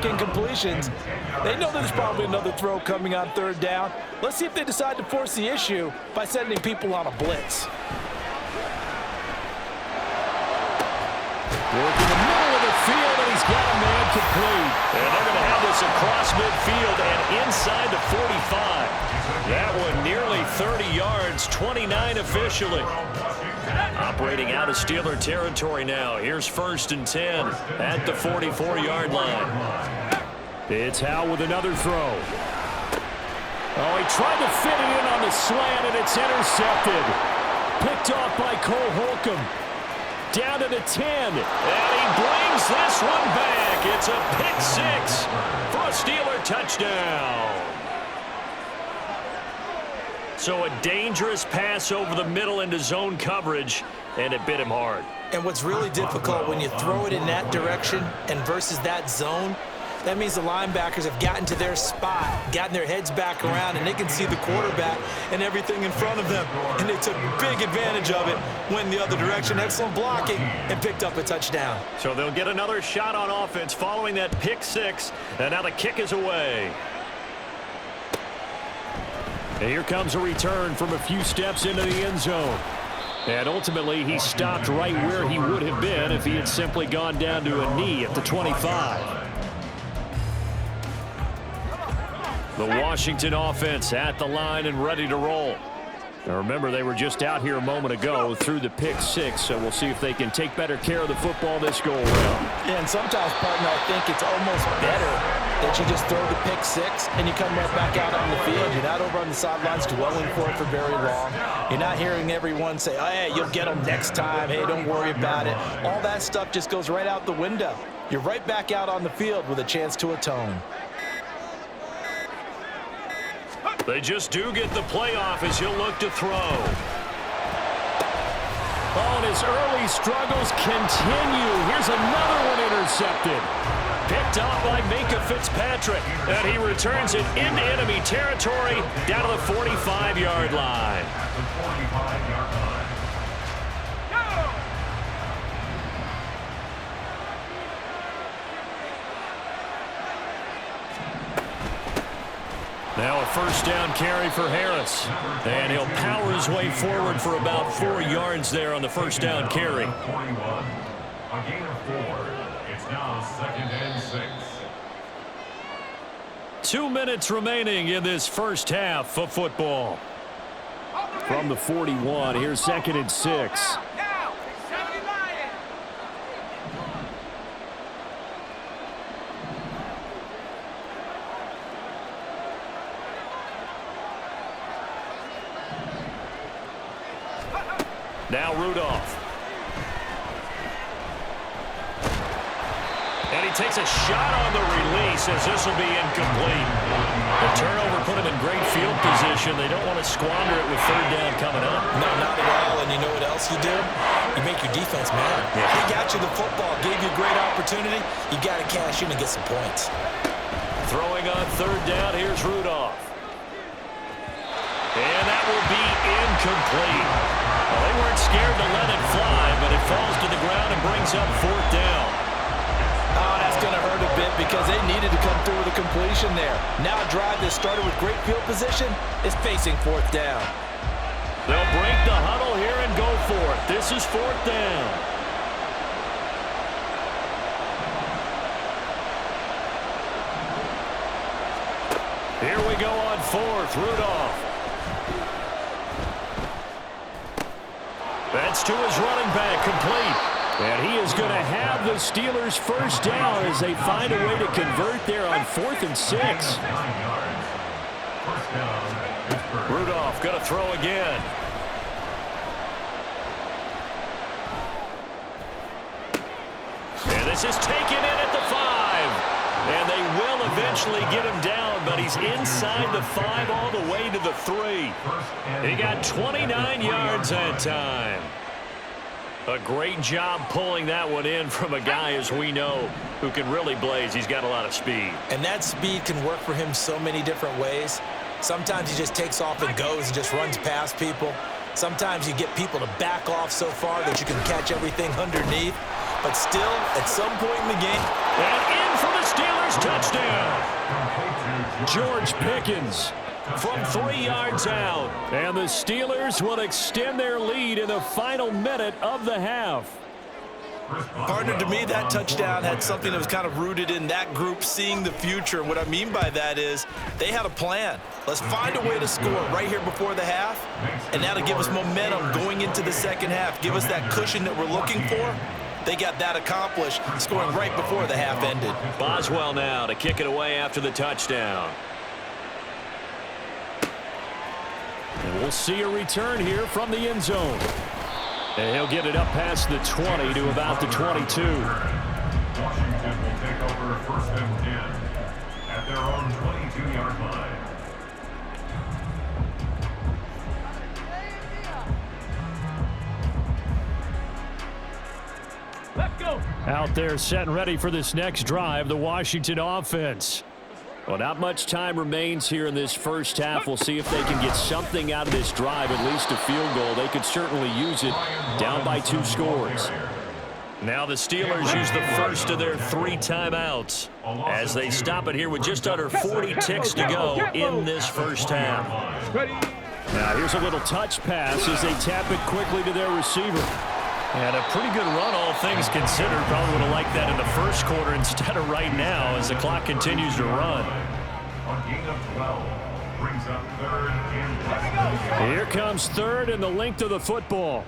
incompletions. They know there's probably another throw coming on third down. Let's see if they decide to force the issue by sending people on a blitz. Working the middle of the field, and he's got a man complete. And they're going to have this across midfield and inside the 45. That one nearly 30 yards, 29 officially. Operating out of Steeler territory now. Here's 1st and 10 at the 44-yard line. It's Howe with another throw. Oh, he tried to fit it in on the slant, and it's intercepted. Picked off by Cole Holcomb. Down to the 10. And he brings this one back. It's a pick 6 for a Steeler touchdown. So a dangerous pass over the middle into zone coverage, and it bit him hard. And what's really difficult when you throw it in that direction and versus that zone, that means the linebackers have gotten to their spot, gotten their heads back around, and they can see the quarterback and everything in front of them. And they took big advantage of it, went the other direction, excellent blocking, and picked up a touchdown. So they'll get another shot on offense following that pick 6, and now the kick is away. And here comes a return from a few steps into the end zone. And ultimately, he stopped right where he would have been if he had simply gone down to a knee at the 25. The Washington offense at the line and ready to roll. Now remember, they were just out here a moment ago through the pick 6, so we'll see if they can take better care of the football this go around. Yeah, and sometimes, partner, I think it's almost better that you just throw the pick 6 and you come right back out on the field. You're not over on the sidelines dwelling for it for very long. You're not hearing everyone say, oh, hey, you'll get them next time. Hey, don't worry about it. All that stuff just goes right out the window. You're right back out on the field with a chance to atone. They just do get the playoff as he'll look to throw. Oh, and his early struggles continue. Here's another one intercepted. Picked off by Minka Fitzpatrick. And he returns it into enemy territory down to the 45-yard line. Now a first down carry for Harris. And he'll power his way forward for about 4 yards there on the first down carry. A gain of 4. It's now 2nd and 6. 2 minutes remaining in this first half of football. From the 41, here's 2nd and 6. Now Rudolph. And he takes a shot on the release as this will be incomplete. The turnover put him in great field position. They don't want to squander it with third down coming up. No, not at all. And you know what else you do? You make your defense mad. Yeah. They got you the football, gave you a great opportunity. You got to cash in and get some points. Throwing on third down, here's Rudolph. And that will be incomplete. Well, they weren't scared to let it fly, but it falls to the ground and brings up 4th down. Oh, that's going to hurt a bit because they needed to come through with a completion there. Now a drive that started with great field position is facing 4th down. They'll break the huddle here and go for it. This is 4th down. Here we go on 4th. Rudolph. That's to his running back, complete. And he is going to have the Steelers first down as they find a way to convert there on 4th and 6. Rudolph going to throw again. And this is taken in at the 5. And they will eventually get him down, but he's inside the 5 all the way to the 3. He got 29 yards that time. A great job pulling that one in from a guy, as we know, who can really blaze. He's got a lot of speed. And that speed can work for him so many different ways. Sometimes he just takes off and goes and just runs past people. Sometimes you get people to back off so far that you can catch everything underneath. But still, at some point in the game, and in for the Steelers. Steelers touchdown. George Pickens from 3 yards out. And the Steelers will extend their lead in the final minute of the half. Partner, to me, that touchdown had something that was kind of rooted in that group seeing the future. And what I mean by that is they had a plan. Let's find a way to score right here before the half, and that'll give us momentum going into the second half, give us that cushion that we're looking for. They got that accomplished, scoring right before the half ended. Boswell now to kick it away after the touchdown. And we'll see a return here from the end zone. And he'll get it up past the 20 to about the 22. Washington will take over 1st and 10 at their own 22-yard line. Let's go. Out there set and ready for this next drive, the Washington offense. Well, not much time remains here in this first half. We'll see if they can get something out of this drive, at least a field goal. They could certainly use it, down by 2 scores. Now the Steelers use the first of their 3 timeouts as they stop it here with just under 40 ticks to go in this first half. Now here's a little touch pass as they tap it quickly to their receiver. And a pretty good run, all things considered. Probably would have liked that in the first quarter instead of right now as the clock continues to run. Here comes 3rd and the length of the football.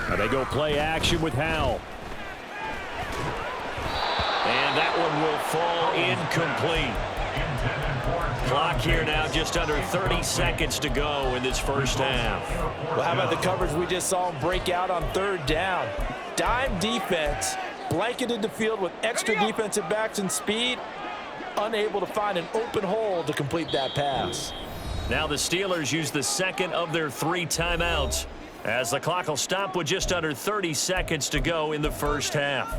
Now they go play action with Howell. And that one will fall incomplete. Clock here now, just under 30 seconds to go in this first half. Well, how about the coverage we just saw him break out on 3rd down? Dime defense, blanketed the field with extra defensive backs and speed, unable to find an open hole to complete that pass. Now the Steelers use the second of their 3 timeouts as the clock will stop with just under 30 seconds to go in the first half.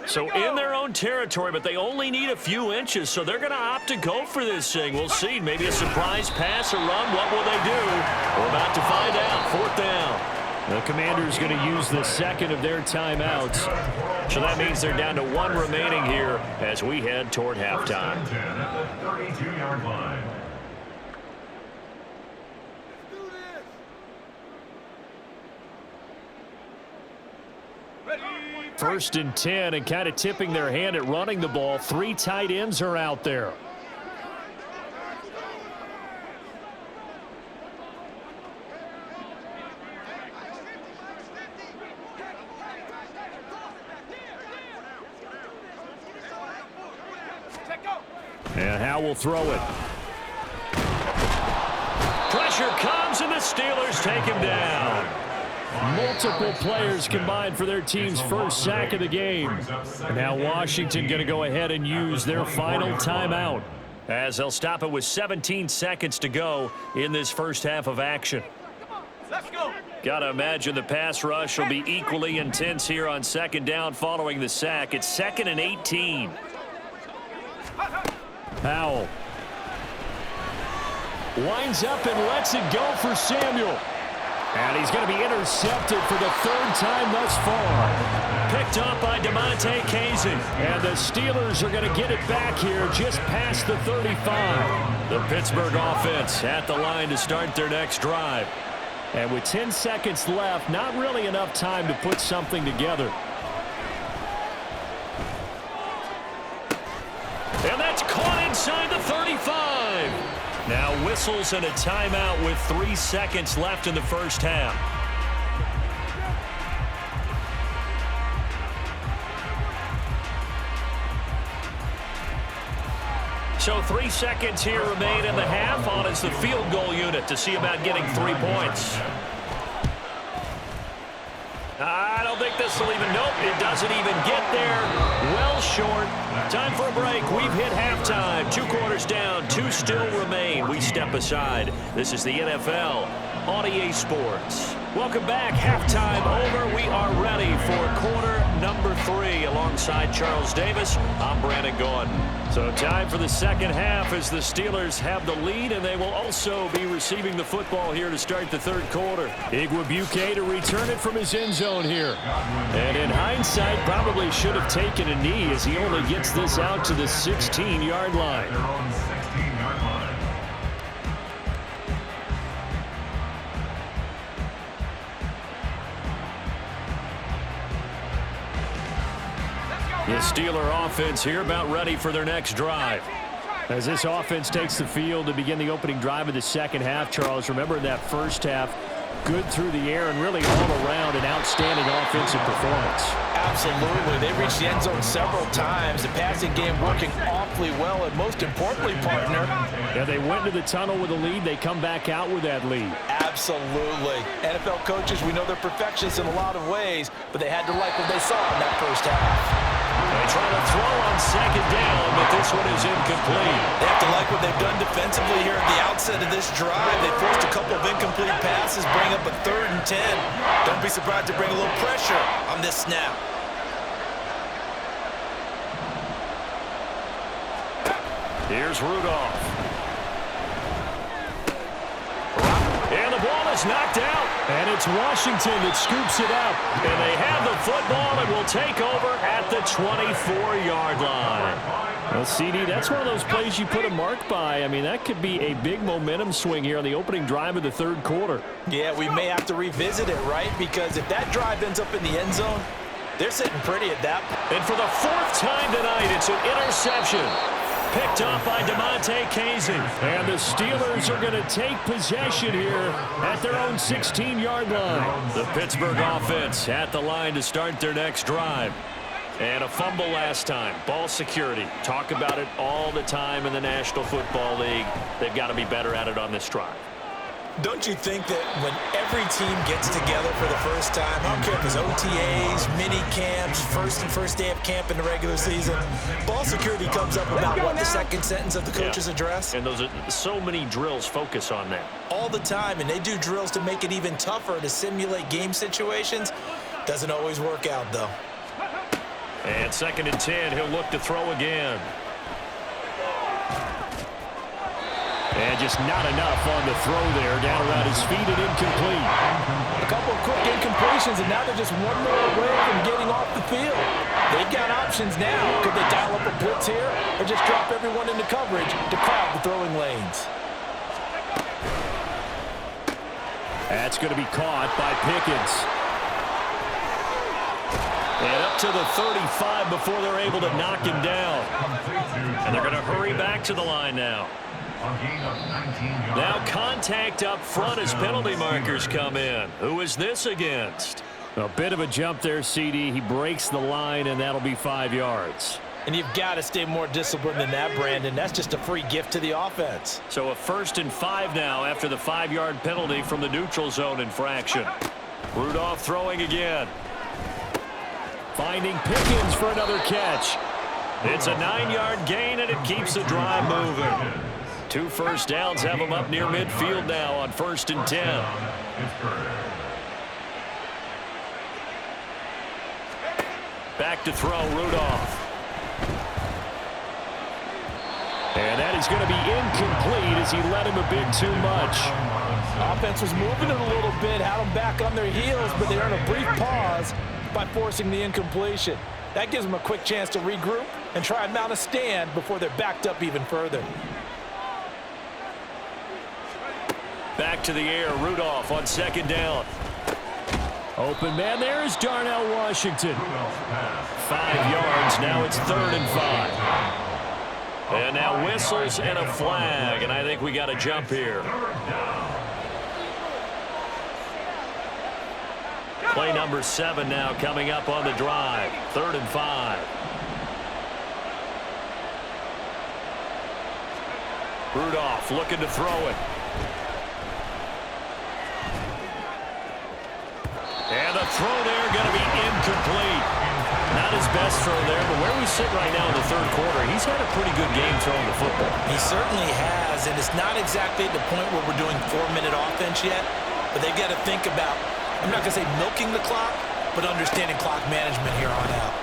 So in their own territory, but they only need a few inches, so they're going to opt to go for this thing. We'll see. Maybe a surprise pass or run. What will they do? We're about to find out. 4th down. The Commanders going to use the second of their timeouts. So that means they're down to 1 remaining here as we head toward halftime. At the 32-yard line. 1st and 10, and kind of tipping their hand at running the ball. 3 tight ends are out there. And Howell will throw it. Pressure comes, and the Steelers take him down. Multiple players combined for their team's first sack of the game. Now Washington going to go ahead and use their final timeout as they'll stop it with 17 seconds to go in this first half of action. Let's go. Got to imagine the pass rush will be equally intense here on 2nd down following the sack. It's 2nd and 18. Howell winds up and lets it go for Samuel. And he's going to be intercepted for the 3rd time thus far. Picked up by DeMonte Casey. And the Steelers are going to get it back here just past the 35. The Pittsburgh offense at the line to start their next drive. And with 10 seconds left, not really enough time to put something together. And that's caught inside the 35. Now whistles and a timeout with 3 seconds left in the first half. So 3 seconds here remain in the half. On is the field goal unit to see about getting 3 points. I don't think this will even, nope, it doesn't even get there. Well short. Time for a break. We've hit halftime. 2 quarters down, 2 still remain. We step aside. This is the NFL on EA Sports. Welcome back. Halftime over. We are ready for quarter number 3 alongside Charles Davis. I'm Brandon Gordon. So time for the second half as the Steelers have the lead, and they will also be receiving the football here to start the third quarter. Igwebuike to return it from his end zone here. And in hindsight, probably should have taken a knee as he only gets this out to the 16-yard line. Their own 16-yard line. The Steeler offense here about ready for their next drive. As this offense takes the field to begin the opening drive of the second half, Charles, remember in that first half, good through the air and really all around an outstanding offensive performance. Absolutely. They reached the end zone several times. The passing game working awfully well, and most importantly, partner. Yeah, they went to the tunnel with a lead. They come back out with that lead. Absolutely. NFL coaches, we know they're perfectionists in a lot of ways, but they had to like what they saw in that first half. They try to throw on second down, but this one is incomplete. They have to like what they've done defensively here at the outset of this drive. They forced a couple of incomplete passes, bring up a 3rd and 10. Don't be surprised to bring a little pressure on this snap. Here's Rudolph. And the ball is knocked out. And it's Washington that scoops it up. And they have the football and will take over at the 24-yard line. Well, CD, that's one of those plays you put a mark by. I mean, that could be a big momentum swing here on the opening drive of the third quarter. Yeah, we may have to revisit it, right? Because if that drive ends up in the end zone, they're sitting pretty at that point. And for the 4th time tonight, it's an interception. Picked up by DeMonte Casey. And the Steelers are going to take possession here at their own 16-yard line. The Pittsburgh offense at the line to start their next drive. And a fumble last time. Ball security. Talk about it all the time in the National Football League. They've got to be better at it on this drive. Don't you think that when every team gets together for the first time, I don't care if it's OTAs, mini camps, first day of camp in the regular season, ball security comes up about what the second sentence of the coach's address? And those are so many drills focus on that. All the time, and they do drills to make it even tougher to simulate game situations. Doesn't always work out, though. And 2nd and 10, he'll look to throw again. And just not enough on the throw there. Down around his feet and incomplete. A couple of quick incompletions, and now they're just one more away from getting off the field. They've got options now. Could they dial up a blitz here or just drop everyone into coverage to crowd the throwing lanes? That's going to be caught by Pickens. And up to the 35 before they're able to knock him down. And they're going to hurry back to the line now. Now contact up front as penalty markers come in. Who is this against? A bit of a jump there, CD. He breaks the line, and that'll be 5 yards. And you've got to stay more disciplined than that, Brandon. That's just a free gift to the offense. So a 1st and 5 now after the 5-yard penalty from the neutral zone infraction. Rudolph throwing again. Finding Pickens for another catch. It's a 9-yard gain, and it keeps the drive moving. 2 first downs have them up near midfield now on 1st and 10. Back to throw, Rudolph. And that is going to be incomplete as he led him a bit too much. Offense was moving it a little bit, had them back on their heels, but they earned a brief pause by forcing the incompletion. That gives them a quick chance to regroup and try and mount a stand before they're backed up even further. Back to the air, Rudolph on 2nd down. Open man there is Darnell Washington. 5 yards, now it's 3rd and 5. And now whistles and a flag, and I think we got a jump here. Play number 7 now coming up on the drive. 3rd and 5. Rudolph looking to throw it. And the throw there going to be incomplete. Not his best throw there, but where we sit right now in the 3rd quarter, he's had a pretty good game throwing the football. He certainly has, and it's not exactly at the point where we're doing 4-minute offense yet, but they've got to think about, I'm not going to say milking the clock, but understanding clock management here on out.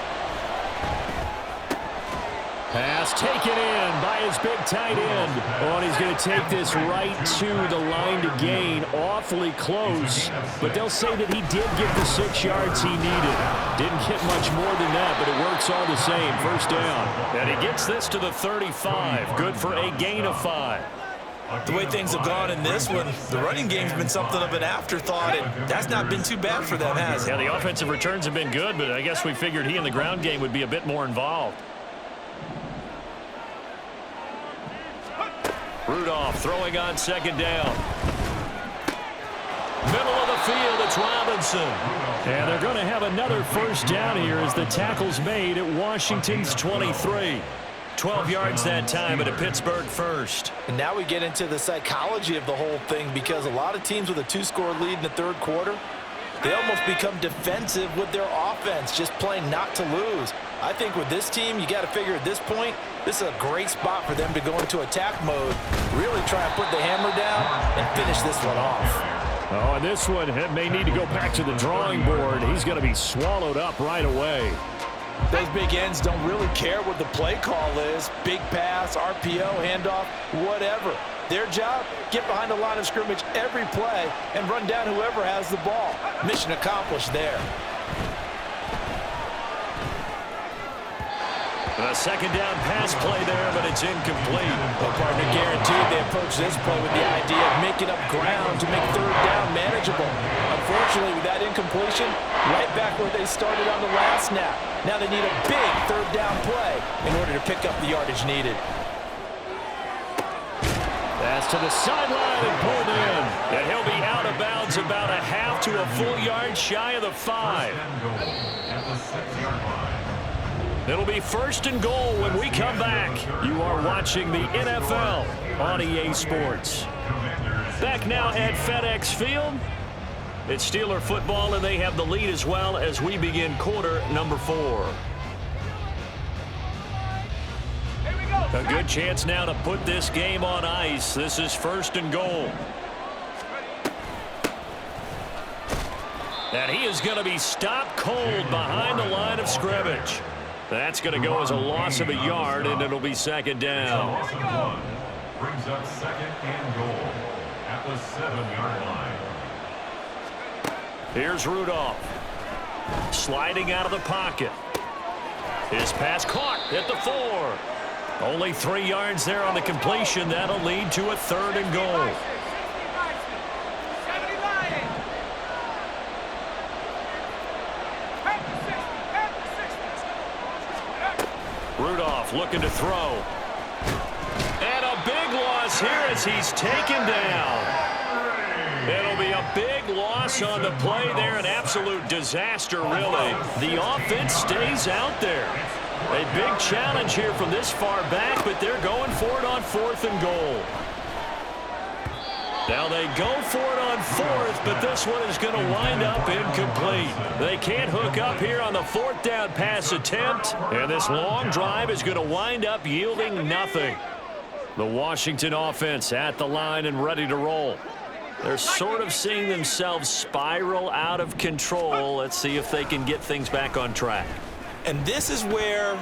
Pass taken in by his big tight end. Oh, and he's going to take this right to the line to gain. Awfully close, but they'll say that he did get the 6 yards he needed. Didn't get much more than that, but it works all the same. First down. And he gets this to the 35. Good for a gain of 5. The way things have gone in this one, the running game's been something of an afterthought, and that's not been too bad for them, has it? Yeah, the offensive returns have been good, but I guess we figured he in the ground game would be a bit more involved. Rudolph throwing on second down. Middle of the field, it's Robinson. And they're going to have another first down here as the tackle's made at Washington's 23. 12 yards that time at a Pittsburgh first. And now we get into the psychology of the whole thing, because a lot of teams with a 2-score lead in the third quarter, they almost become defensive with their offense, just playing not to lose. I think with this team, you got to figure at this point, this is a great spot for them to go into attack mode, really try and put the hammer down and finish this one off. Oh, and this one may need to go back to the drawing board. He's going to be swallowed up right away. Those big ends don't really care what the play call is. Big pass, RPO, handoff, whatever. Their job, get behind the line of scrimmage every play and run down whoever has the ball. Mission accomplished there. A second down pass play there, but it's incomplete. Well, partner, guaranteed they approach this play with the idea of making up ground to make third down manageable. Unfortunately, with that incompletion, right back where they started on the last snap. Now they need a big third down play in order to pick up the yardage needed. That's to the sideline and pulled in. And he'll be out of bounds about a half to a full yard shy of the 5. At the 6-yard line. It'll be first and goal when we come back. You are watching the NFL on EA Sports. Back now at FedEx Field. It's Steeler football, and they have the lead as well as we begin quarter number 4. A good chance now to put this game on ice. This is first and goal. And he is going to be stopped cold behind the line of scrimmage. That's going to go as a loss of a yard, and it'll be second down. Loss of 1 brings up second and goal at the 7-yard line. Here's Rudolph. Sliding out of the pocket. His pass caught at the 4. Only 3 yards there on the completion. That'll lead to a third and goal. Rudolph looking to throw. And a big loss here as he's taken down. It'll be a big loss on the play there. An absolute disaster, really. The offense stays out there. A big challenge here from this far back, but they're going for it on 4th and goal. Now they go for it on 4th, but this one is going to wind up incomplete. They can't hook up here on the 4th down pass attempt, and this long drive is going to wind up yielding nothing. The Washington offense at the line and ready to roll. They're sort of seeing themselves spiral out of control. Let's see if they can get things back on track. And this is where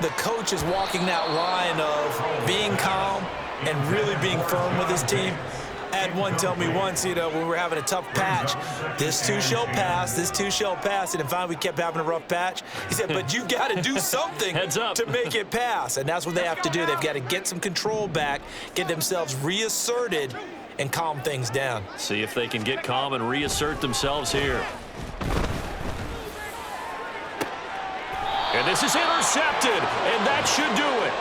the coach is walking that line of being calm and really being firm with his team. I had one tell me once, when we were having a tough patch, this too shall pass, this too shall pass. And finally we kept having a rough patch. He said, but you got to do something to make it pass. And that's what they have to do. They've got to get some control back, get themselves reasserted, and calm things down. See if they can get calm and reassert themselves here. And this is intercepted, and that should do it.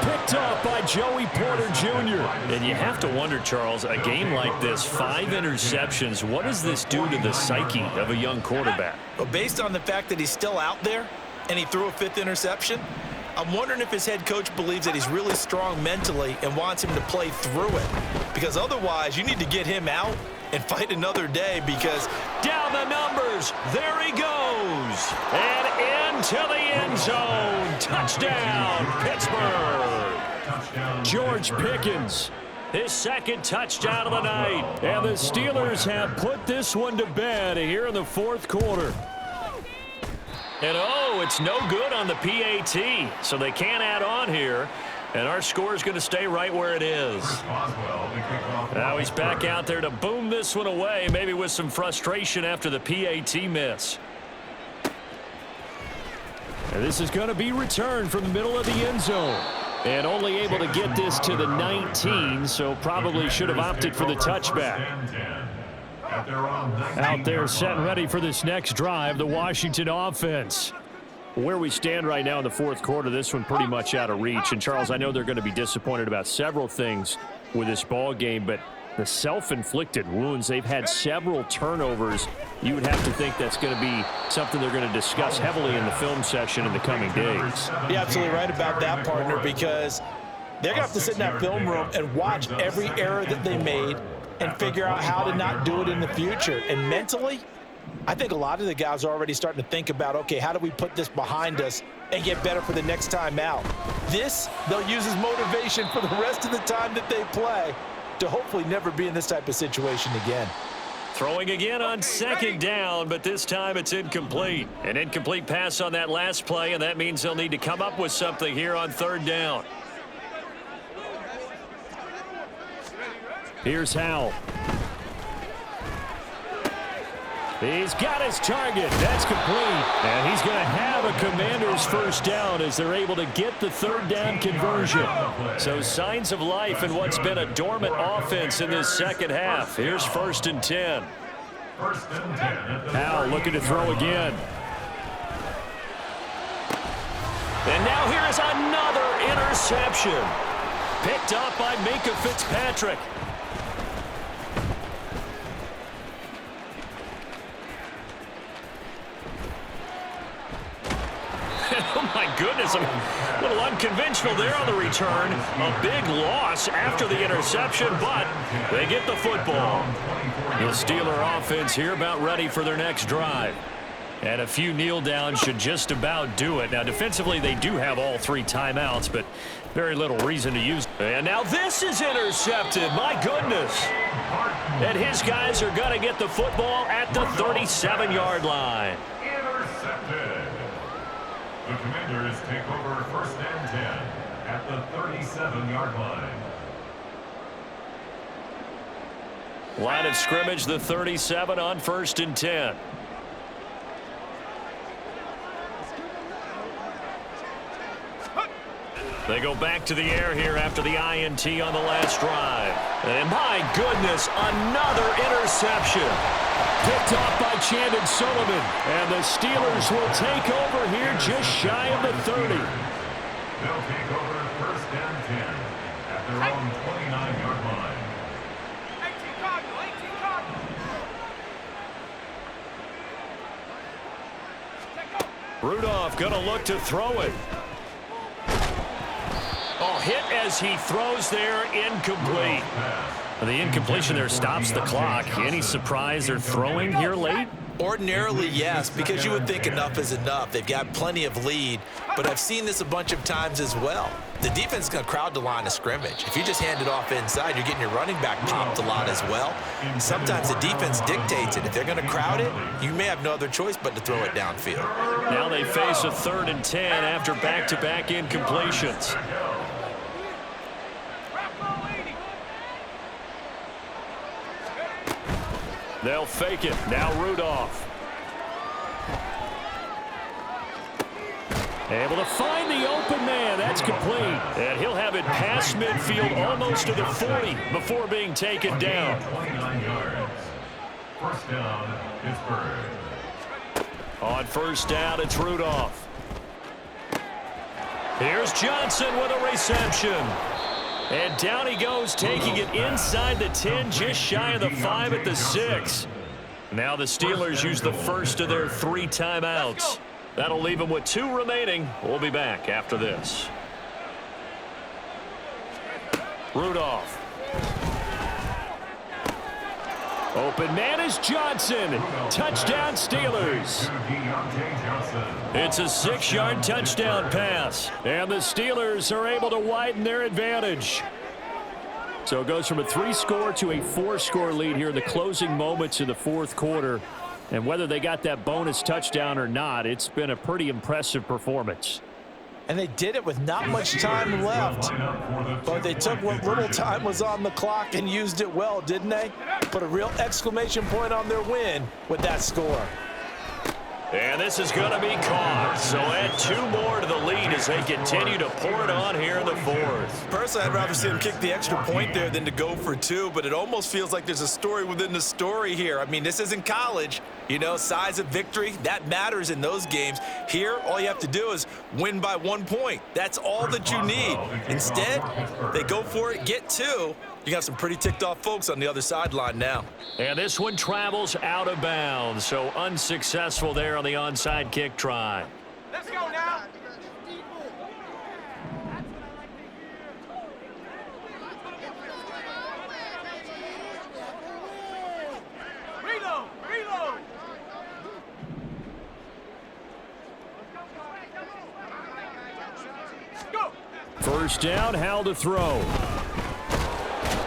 Picked up by Joey Porter Jr. And you have to wonder, Charles, a game like this, 5 interceptions, what does this do to the psyche of a young quarterback? Well, based on the fact that he's still out there and he threw a 5th interception, I'm wondering if his head coach believes that he's really strong mentally and wants him to play through it. Because otherwise, you need to get him out and fight another day, because down the numbers, there he goes. And into the end zone. Touchdown, Pittsburgh. Touchdown. George Pickens. His 2nd touchdown of the night. And the Steelers have put this one to bed here in the 4th quarter. And oh, it's no good on the PAT, so they can't add on here. And our score is going to stay right where it is. Now he's back out there to boom this one away, maybe with some frustration after the PAT miss. And this is going to be returned from the middle of the end zone. And only able to get this to the 19, so probably should have opted for the touchback. Out there set and ready for this next drive, the Washington offense. Where we stand right now in the fourth quarter, this one pretty much out of reach. And, Charles, I know they're going to be disappointed about several things with this ball game, but the self-inflicted wounds, they've had several turnovers. You would have to think that's going to be something they're going to discuss heavily in the film session in the coming days. You're absolutely right about that, partner, because they're going to have to sit in that film room and watch every error that they made and figure out how to not do it in the future. And mentally, I think a lot of the guys are already starting to think about, okay, how do we put this behind us and get better for the next time out? This, they'll use as motivation for the rest of the time that they play to hopefully never be in this type of situation again. Throwing again on second down, but this time it's incomplete. An incomplete pass on that last play, and that means they'll need to come up with something here on third down. Here's Howell. He's got his target. That's complete. And he's going to have a Commander's first down as they're able to get the third down conversion. So signs of life in what's been a dormant offense in this second half. Here's 1st and 10. Howell looking to throw again. And now here is another interception. Picked up by Minkah Fitzpatrick. Oh, my goodness. A little unconventional there on the return. A big loss after the interception, but they get the football. The Steeler offense here about ready for their next drive. And a few kneel downs should just about do it. Now, defensively, they do have all 3 timeouts, but very little reason to use. And now this is intercepted. My goodness. And his guys are going to get the football at the 37-yard line. Intercepted. The Commanders take over 1st and 10 at the 37-yard line. Line of scrimmage, the 37 on 1st and 10. They go back to the air here after the INT on the last drive. And my goodness, another interception. Picked off by Chandon Sullivan. And the Steelers will take over here just shy of the 30. They'll take over 1st and 10 at their own 29-yard line. 18 Cardinal, 18 Cardinal. Rudolph going to look to throw it. Oh, hit as he throws there, incomplete. The incompletion there stops the clock. Any surprise they're throwing here late? Ordinarily, yes, because you would think enough is enough. They've got plenty of lead, but I've seen this a bunch of times as well. The defense is going to crowd the line of scrimmage. If you just hand it off inside, you're getting your running back popped a lot as well. Sometimes the defense dictates it. If they're going to crowd it, you may have no other choice but to throw it downfield. Now they face a 3rd and 10 after back-to-back incompletions. They'll fake it. Now Rudolph. Able to find the open man. That's complete. And he'll have it past midfield almost to the 40 before being taken down. 29 yards. 1st down, Pittsburgh. On 1st down, it's Rudolph. Here's Johnson with a reception. And down he goes, taking it inside the 10, just shy of the 5 at the 6. Now the Steelers use the first of their 3 timeouts. That'll leave them with 2 remaining. We'll be back after this. Rudolph. Open man is Johnson. Touchdown Steelers. It's a 6-yard touchdown pass. And the Steelers are able to widen their advantage. So it goes from a 3-score to a 4-score lead here in the closing moments of the fourth quarter. And whether they got that bonus touchdown or not, it's been a pretty impressive performance. And they did it with not much time left. But they took what little time was on the clock and used it well, didn't they? Put a real exclamation point on their win with that score. And this is going to be caught. So add 2 more to the lead as they continue to pour it on here in the fourth. Personally, I'd rather see them kick the extra point there than to go for 2, but it almost feels like there's a story within the story here. I mean, this isn't college. You know, size of victory, that matters in those games. Here, all you have to do is win by 1 point. That's all that you need. Instead, they go for it, get 2. You got some pretty ticked off folks on the other sideline now. And this one travels out of bounds, so unsuccessful there on the onside kick try. Let's go now. Reload, reload. Go. First down, Howell to throw.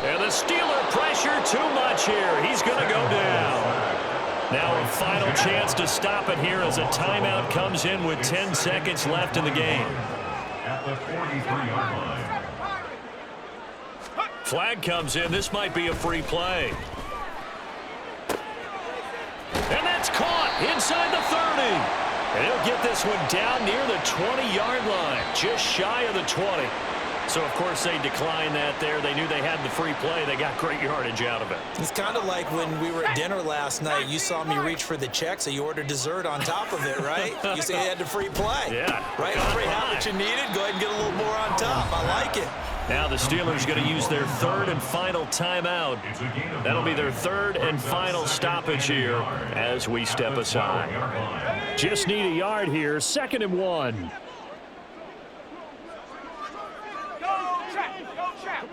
And the Steeler pressure too much here. He's going to go down. Now a final chance to stop it here as a timeout comes in with 10 seconds left in the game. At the 43-yard line. Flag comes in. This might be a free play. And that's caught inside the 30. And he'll get this one down near the 20-yard line, just shy of the 20. So, of course, they declined that there. They knew they had the free play. They got great yardage out of it. It's kind of like when we were at dinner last night. You saw me reach for the check, so you ordered dessert on top of it, right? You say you had the free play. Yeah. Right? Already had what you needed. Go ahead and get a little more on top. I like it. Now the Steelers going to use their 3rd and final timeout. That'll be their 3rd and final stoppage here as we step aside. Just need a yard here. 2nd and 1. Go, check, go, check.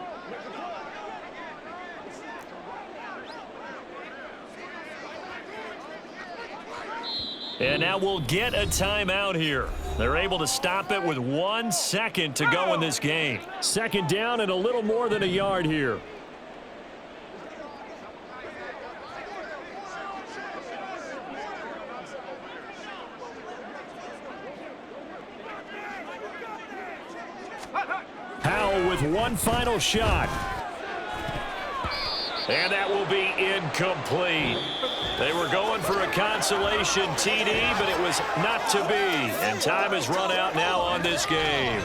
And now we'll get a timeout here. They're able to stop it with 1 second to go in this game. 2nd down and a little more than a yard here. Howell with one final shot. And that will be incomplete. They were going for a consolation TD, but it was not to be. And time has run out now on this game.